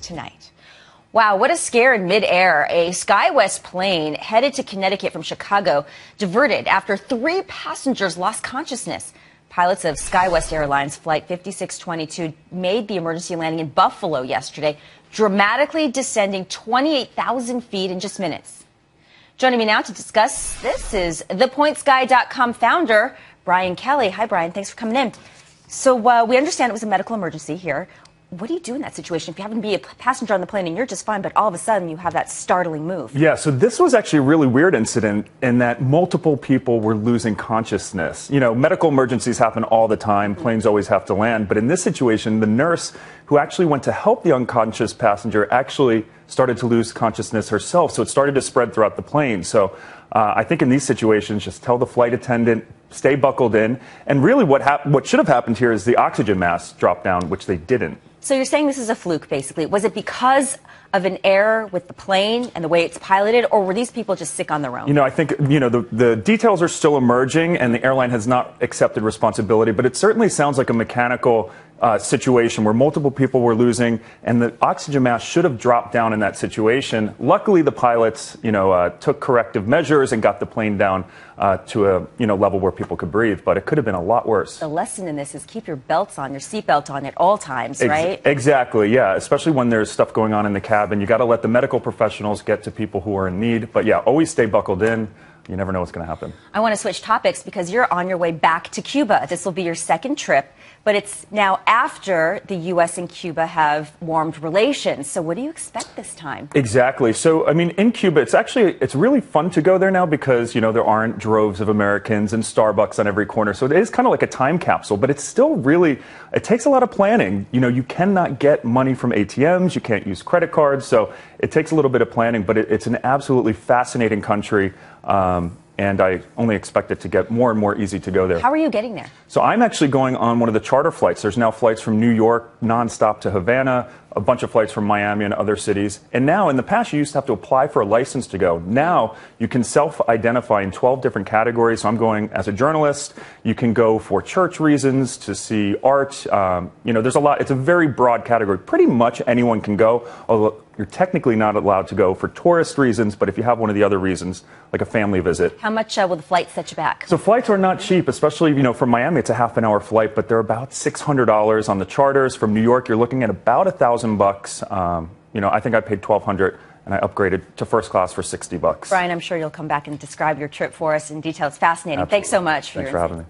tonight. Wow, what a scare in midair. A SkyWest plane headed to Connecticut from Chicago diverted after 3 passengers lost consciousness. Pilots of SkyWest Airlines Flight 5622 made the emergency landing in Buffalo yesterday, dramatically descending 28,000 feet in just minutes. Joining me now to discuss this is ThePointsGuy.com founder, Brian Kelly. Hi, Brian. Thanks for coming in. So we understand it was a medical emergency here. What do you do in that situation if you happen to be a passenger on the plane and you're just fine, but all of a sudden you have that startling move? Yeah, so this was actually a really weird incident in that multiple people were losing consciousness. You know, medical emergencies happen all the time. Planes always have to land. But in this situation, the nurse who actually went to help the unconscious passenger actually started to lose consciousness herself. So it started to spread throughout the plane. So I think in these situations, just tell the flight attendant, stay buckled in. And really what should have happened here is the oxygen mask dropped down, which they didn't. So you're saying this is a fluke, basically. Was it because of an error with the plane and the way it's piloted, or were these people just sick on their own? You know, I think, the details are still emerging, and the airline has not accepted responsibility, but it certainly sounds like a mechanical situation where multiple people were losing, and the oxygen mask should have dropped down in that situation. Luckily, the pilots, took corrective measures and got the plane down to a, level where people could breathe, but it could have been a lot worse. The lesson in this is keep your belts on, your seatbelt on at all times, right? Exactly, yeah, especially when there's stuff going on in the cabin. You got to let the medical professionals get to people who are in need, but yeah, always stay buckled in. You never know what's going to happen. I want to switch topics because you're on your way back to Cuba. This will be your second trip, but it's now after the U.S. and Cuba have warmed relations. So what do you expect this time? Exactly. So, I mean, in Cuba, it's really fun to go there now because, there aren't droves of Americans and Starbucks on every corner. So it is kind of like a time capsule, but it's still really, it takes a lot of planning. You cannot get money from ATMs. You can't use credit cards. So it takes a little bit of planning, but it's an absolutely fascinating country. And I only expect it to get more and more easy to go there. How are you getting there? So I'm actually going on one of the charter flights. There's now flights from New York nonstop to Havana, a bunch of flights from Miami and other cities. And now, in the past, you used to have to apply for a license to go. Now, you can self-identify in 12 different categories. So I'm going as a journalist. You can go for church reasons, to see art. There's a lot. It's a very broad category. Pretty much anyone can go, although you're technically not allowed to go for tourist reasons, but if you have one of the other reasons, like a family visit. How much will the flight set you back? So flights are not cheap, especially, from Miami, it's a half-an-hour flight, but they're about $600 on the charters. From New York, you're looking at about $1,000. I think I paid $1,200, and I upgraded to first class for $60. Brian, I'm sure you'll come back and describe your trip for us in detail. It's fascinating. Absolutely. Thanks so much. Thanks for having me.